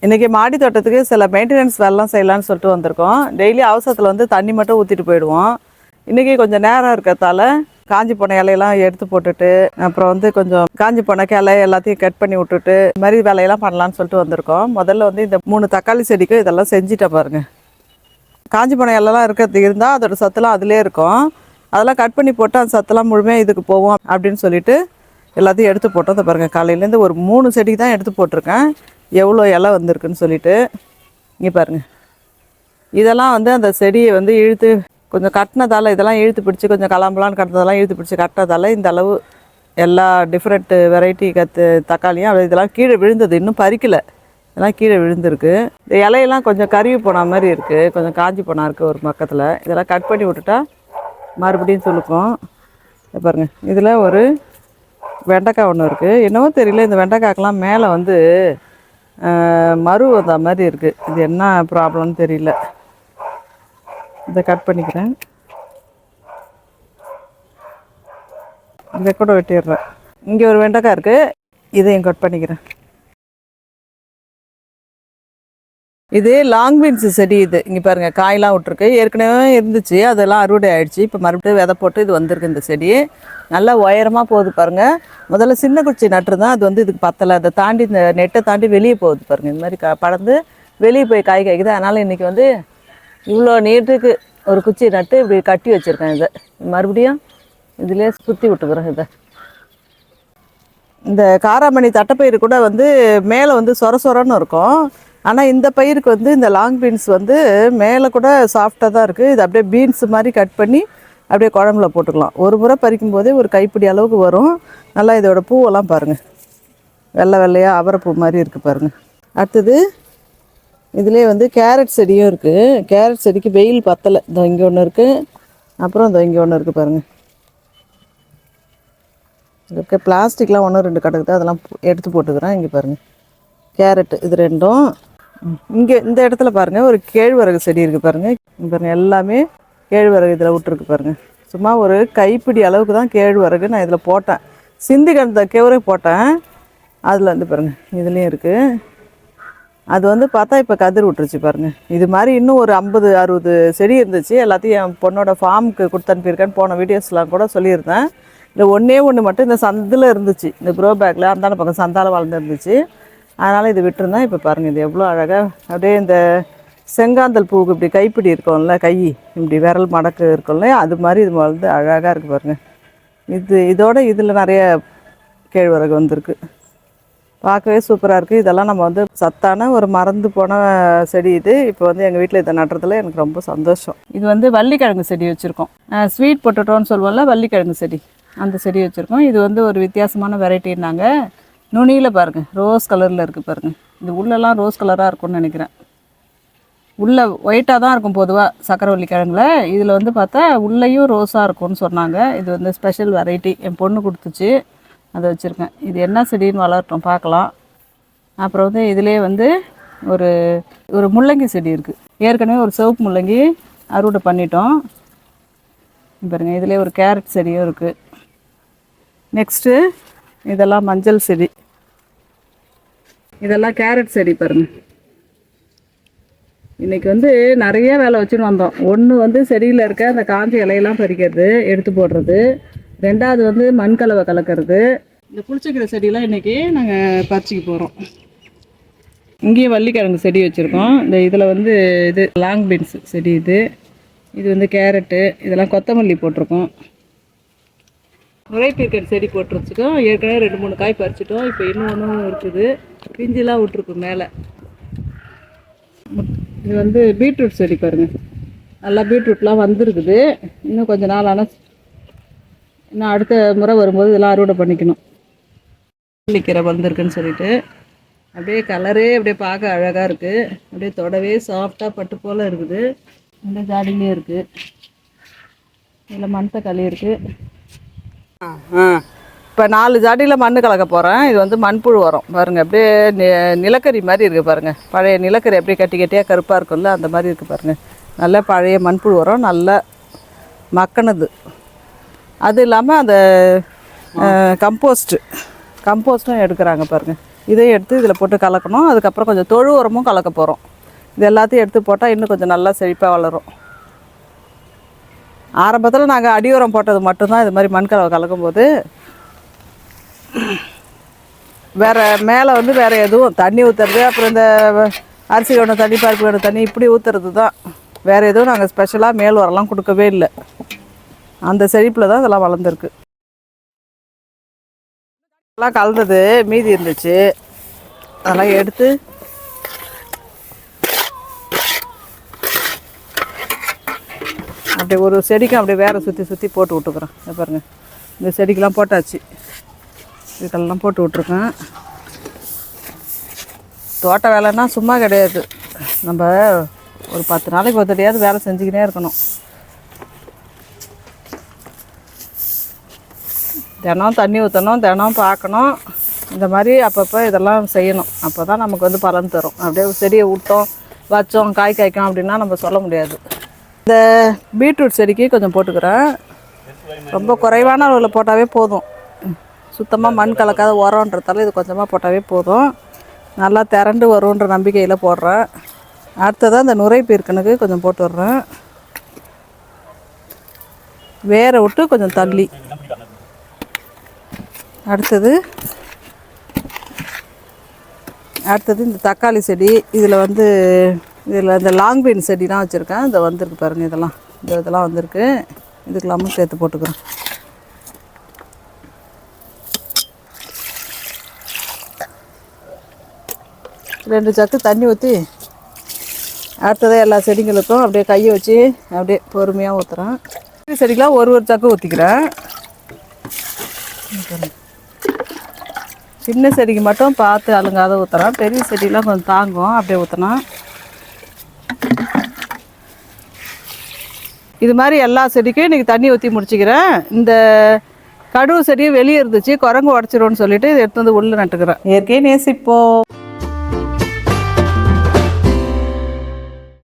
இன்றைக்கி மாடி தோட்டத்துக்கு சில மெயின்டெனன்ஸ் வேலைலாம் செய்யலான்னு சொல்லிட்டு வந்திருக்கோம். டெய்லி அவசரத்தில் வந்து தண்ணி மட்டும் ஊற்றிட்டு போயிடுவோம். இன்றைக்கி கொஞ்சம் நேரம் இருக்கிறதால காஞ்சி போன இலையெல்லாம் எடுத்து போட்டுட்டு, அப்புறம் வந்து கொஞ்சம் காஞ்சி போன கிளை எல்லாத்தையும் கட் பண்ணி விட்டுட்டு, இது மாதிரி வேலையெல்லாம் பண்ணலான்னு சொல்லிட்டு வந்திருக்கோம். முதல்ல வந்து இந்த 3 தக்காளி செடிக்கு இதெல்லாம் செஞ்சுட்டேன் பாருங்கள். காஞ்சி போன இலைலாம் இருக்கிறது இருந்தால் அதோட சத்துலாம் அதிலே இருக்கும். அதெல்லாம் கட் பண்ணி போட்டு அந்த சத்துலாம் முழுமையாக இதுக்கு போவோம் அப்படின்னு சொல்லிட்டு எல்லாத்தையும் எடுத்து போட்டோம். அதை பாருங்கள், காலையிலேருந்து ஒரு 3 செடிக்கு தான் எடுத்து போட்டிருக்கேன். எவ்வளோ இலை வந்திருக்குன்னு சொல்லிட்டு இங்கே பாருங்கள். இதெல்லாம் வந்து அந்த செடியை வந்து இழுத்து கொஞ்சம் கட்டினதால், இதெல்லாம் இழுத்து பிடிச்சி கொஞ்சம் கலாம்பலான்னு கட்டினதெல்லாம் இழுத்து பிடிச்சி கட்டினதால் இந்த அளவு எல்லா டிஃப்ரெண்ட் வெரைட்டி தக்காளியும் இதெல்லாம் கீழே விழுந்தது, இன்னும் பறிக்கலை, இதெல்லாம் கீழே விழுந்திருக்கு. இந்த இலையெல்லாம் கொஞ்சம் கருவி போன மாதிரி இருக்குது, கொஞ்சம் காஞ்சி போனா இருக்குது ஒரு பக்கத்தில். இதெல்லாம் கட் பண்ணி விட்டுட்டா மறுபடியும் துளுக்கும். பாருங்கள், இதில் ஒரு வெண்டைக்காய் ஒன்று இருக்குது. என்னவோ தெரியல, இந்த வெண்டைக்காய்க்கெலாம் மேலே வந்து மறு வந்த மாதிரி இருக்குது. இது என்ன ப்ராப்ளம்னு தெரியல. இதை கட் பண்ணிக்கிறேன், இதை கூட வெட்டிடுறேன். இங்கே ஒரு வெண்டைக்காய் இருக்குது, இதையும் கட் பண்ணிக்கிறேன். இது லாங் பீன்ஸ் செடி. இது இங்கே பாருங்கள், காயெலாம் விட்ருக்கு. ஏற்கனவே இருந்துச்சு, அதெல்லாம் அறுவடை ஆகிடுச்சு. இப்போ மறுபடியும் விதை போட்டு இது வந்திருக்கு. இந்த செடி நல்லா உயரமாக போகுது பாருங்கள். முதல்ல சின்ன குச்சி நட்டுருதான், அது வந்து இதுக்கு பத்தலை. அதை தாண்டி இந்த நெட்டை தாண்டி வெளியே போகுது பாருங்கள். இந்த மாதிரி படர்ந்து வெளியே போய் காய் காய்க்குது. அதனால் இன்றைக்கி வந்து இவ்வளோ நீட்டுக்கு ஒரு குச்சி நட்டு இப்படி கட்டி வச்சுருக்கேன். இதை மறுபடியும் இதிலே சுற்றி விட்டுக்கிறேன். இதை இந்த காராமணி தட்டைப்பயிறு கூட வந்து மேலே வந்து சொரன்னு இருக்கும். ஆனால் இந்த பயிருக்கு வந்து இந்த லாங் பீன்ஸ் வந்து மேலே கூட சாஃப்டாக தான் இருக்குது. இது அப்படியே பீன்ஸ் மாதிரி கட் பண்ணி அப்படியே குழம்புல போட்டுக்கலாம். ஒரு முறை பறிக்கும் போதே ஒரு கைப்பிடி அளவுக்கு வரும். நல்லா இதோட பூவெல்லாம் பாருங்கள், வெள்ளை வெள்ளையாக அவரைப்பூ மாதிரி இருக்குது பாருங்கள். அடுத்தது இதிலே வந்து கேரட் செடியும் இருக்குது. கேரட் செடிக்கு வெயில் பத்தலை. இதோ இங்கே ஒன்று இருக்குது, அப்புறம் இதோ இங்கே ஒன்று இருக்குது பாருங்கள். இருக்க பிளாஸ்டிக்லாம் 1-2 கிடக்குது, அதெல்லாம் எடுத்து போட்டுக்கிறேன். இங்கே பாருங்கள், கேரட்டு இது ரெண்டும். இங்கே இந்த இடத்துல பாருங்கள், ஒரு கேழ்வரகு செடி இருக்குது பாருங்கள். இங்கே பாருங்கள், எல்லாமே கேழ்வரகு இதில் விட்டுருக்கு பாருங்கள். சும்மா ஒரு கைப்பிடி அளவுக்கு தான் கேழ்வரகு நான் இதில் போட்டேன். சிந்தி கந்த கேவரகு போட்டேன். அதில் வந்து பாருங்கள், இதுலேயும் இருக்குது. அது வந்து பார்த்தா இப்போ கதிர் விட்டுருச்சு பாருங்கள். இது மாதிரி இன்னும் ஒரு 50-60 செடி இருந்துச்சு. எல்லாத்தையும் என் பொண்ணோட ஃபார்முக்கு கொடுத்து அனுப்பியிருக்கேன்னு போன வீடியோஸ்லாம் கூட சொல்லியிருந்தேன். இல்லை ஒன்று மட்டும் இந்த சந்தில் இருந்துச்சு, இந்த ப்ரோ பேக்கில் அந்தான பக்கம் சந்தால் வளர்ந்துருந்துச்சு. அதனால் இது விட்டுருந்தேன். இப்போ பாருங்கள், இது எவ்வளோ அழகாக அப்படியே இந்த செங்காந்தல் பூவுக்கு இப்படி கைப்பிடி இருக்கும்ல, கை இப்படி விரல் மடக்கு இருக்கும்ல, அது மாதிரி இது வந்து அழகாக இருக்குது பாருங்கள். இதோட இதில் நிறைய கேழ்வரகு வந்திருக்கு, பார்க்கவே சூப்பராக இருக்குது. இதெல்லாம் நம்ம வந்து சத்தான ஒரு மறந்து போன செடி. இது இப்போ வந்து எங்கள் வீட்டில் இதை நட்டுறதுல எனக்கு ரொம்ப சந்தோஷம். இது வந்து வள்ளிக்கிழங்கு செடி வச்சுருக்கோம். ஸ்வீட் பொட்டேட்டோன்னு சொல்லுவோம்ல, வள்ளிக்கிழங்கு செடி, அந்த செடி வச்சுருக்கோம். இது வந்து ஒரு வித்தியாசமான வெரைட்டின்னாங்க. நுனியில் பாருங்கள், ரோஸ் கலரில் இருக்குது பாருங்கள். இது உள்ளெல்லாம் ரோஸ் கலராக இருக்கும்னு நினைக்கிறேன். உள்ளே ஒயிட்டாக தான் இருக்கும் பொதுவாக சக்கரவள்ளி கிழங்குல. இதில் வந்து பார்த்தா உள்ளேயும் ரோஸாக இருக்கும்னு சொன்னாங்க. இது வந்து ஸ்பெஷல் வெரைட்டி, என் பொண்ணு கொடுத்துச்சு, அதை வச்சுருக்கேன். இது என்ன செடின்னு வளரட்டும் பார்க்கலாம். அப்புறம் வந்து இதிலே வந்து ஒரு முள்ளங்கி செடி இருக்குது. ஏற்கனவே ஒரு சிவப்பு முள்ளங்கி அறுவடை பண்ணிட்டோம் பாருங்கள். இதிலே ஒரு கேரட் செடியும் இருக்குது. நெக்ஸ்ட்டு இதெல்லாம் மஞ்சள் செடி, இதெல்லாம் கேரட் செடி பாருங்கள். இன்றைக்கி வந்து நிறைய வேலை வச்சுன்னு வந்தோம். ஒன்று வந்து செடியில் இருக்க அந்த காஞ்ச இலையெல்லாம் பறிக்கிறது, எடுத்து போடுறது. 2வது வந்து மண்கலவை கலக்கிறது. இந்த புளிச்சக்கீரை செடியெலாம் இன்றைக்கி நாங்கள் பறிச்சிக்க போகிறோம். இங்கேயும் வள்ளிக்கிழங்கு செடி வச்சுருக்கோம். இந்த இதில் வந்து இது லாங் பீன்ஸ் செடி, இது வந்து கேரட்டு, இதெல்லாம் கொத்தமல்லி போட்டிருக்கோம். நுரைப்பீர்க்கன் செடி போட்டுருச்சுக்கோம். ஏற்கனவே 2-3 காய் பறிச்சிட்டோம். இப்போ இன்னும் ஒன்றும் இருக்குது, பிஞ்சுலாம் விட்டுருக்கு மேலே. இது வந்து பீட்ரூட் செடி பாருங்கள், நல்லா பீட்ரூட்லாம் வந்துருக்குது. இன்னும் கொஞ்சம் நாள் ஆனால் இன்னும் அடுத்த முறை வரும்போது இதெல்லாம் அறுவடை பண்ணிக்கணும். கீரை வந்திருக்குன்னு சொல்லிட்டு அப்படியே கலரே அப்படியே பார்க்க அழகாக இருக்குது. அப்படியே தொடவே சாஃப்டாக பட்டு போல் இருக்குது. இந்த ஜாடிலேயே இருக்குது. இதில் மணத்தக்காளி இருக்குது. இப்போ 4 ஜாடியில் மண் கலக்க போகிறேன். இது வந்து மண்புழு வரும் பாருங்கள். அப்படியே நிலக்கரி மாதிரி இருக்குது பாருங்கள். பழைய நிலக்கரி அப்படியே கட்டி கட்டியாக கருப்பாக இருக்கும்ல, அந்த மாதிரி இருக்குது பாருங்கள். நல்ல பழைய மண்புழு வரும், நல்ல மக்கினது. அது இல்லாமல் அந்த கம்போஸ்ட்டும் எடுக்கிறாங்க பாருங்கள். இதையும் எடுத்து இதில் போட்டு கலக்கணும். அதுக்கப்புறம் கொஞ்சம் தொழு உரமும் கலக்க போகிறோம். இது எல்லாத்தையும் எடுத்து போட்டால் இன்னும் கொஞ்சம் நல்லா செழிப்பாக வளரும். ஆரம்பத்தில் நாங்கள் அடி உரம் போட்டது மட்டும்தான் இது மாதிரி மண்கலவை கலக்கும்போது. வேறு மேலே வந்து வேறு எதுவும் தண்ணி ஊற்றுறது, அப்புறம் இந்த அரிசி வேணும் தண்ணி, பருப்பு வேணும் தண்ணி, இப்படி ஊற்றுறது தான். வேறு எதுவும் நாங்கள் ஸ்பெஷலாக மேல் உரம்லாம் கொடுக்கவே இல்லை. அந்த செழிப்பில் தான் இதெல்லாம் வளர்ந்துருக்கு. எல்லாம் கலந்தது மீதி இருந்துச்சு, அதெல்லாம் எடுத்து அப்படியே ஒரு செடிக்கும் அப்படியே வேறு சுற்றி போட்டு விட்டுக்குறேன். பாருங்கள், இந்த செடிக்கெலாம் போட்டாச்சு, இதுக்கெல்லாம் போட்டு விட்ருக்கேன். தோட்ட வேலைன்னா சும்மா கிடையாது. நம்ம ஒரு 10 நாளைக்கு ஒருத்தடையாவது வேலை செஞ்சுக்கினே இருக்கணும். தினம் தண்ணி ஊற்றணும், தினம் பார்க்கணும். இந்த மாதிரி அப்பப்போ இதெல்லாம் செய்யணும். அப்போ தான் நமக்கு வந்து பலன் தரும். அப்படியே செடியை விட்டோம் வச்சோம் காய் காய்க்கும் அப்படின்னா நம்ம சொல்ல முடியாது. இந்த பீட்ரூட் செடிக்கு கொஞ்சம் போட்டுக்கிறேன். ரொம்ப குறைவான அளவில் போட்டாவே போதும். சுத்தமாக மண் கலக்காத உரம்ன்றதால இது கொஞ்சமாக போட்டாவே போதும். நல்லா திரண்டு வரும்ன்ற நம்பிக்கையில் போடுறேன். அடுத்ததாக இந்த நுரை பீர்க்கனுக்கு கொஞ்சம் போட்டு விட்றேன். வேரை விட்டு கொஞ்சம் தள்ளி. அடுத்தது இந்த தக்காளி செடி. இதில் இந்த லாங் பீன் செடிலாம் வச்சுருக்கேன். இந்த வந்திருக்கு பாருங்கள், இதெல்லாம் வந்திருக்கு. இதுக்கெல்லாமும் சேர்த்து போட்டுக்கிறேன். ரெண்டு சத்து தண்ணி ஊற்றி அடுத்ததாக எல்லா செடிங்களுக்கும் அப்படியே கையை வச்சு அப்படியே பொறுமையாக ஊற்றுறேன். செடிக்கெலாம் ஒரு சக்கு ஊற்றிக்கிறேன். சின்ன செடிக்கு மட்டும் பார்த்து அழுங்காத ஊற்றுறேன். பெரிய செடியெலாம் கொஞ்சம் தாங்கும், அப்படியே ஊற்றினா. இது மாதிரி எல்லா செடிக்கும் இன்றைக்கி தண்ணி ஊற்றி முடிச்சுக்கிறேன். இந்த கடுகு செடி வெளியே இருந்துச்சு, குரங்கு உடச்சிரும்னு சொல்லிட்டு இதை எடுத்து வந்து உள்ளே நட்டுக்கிறேன். இயற்கையை நேசிப்போம்.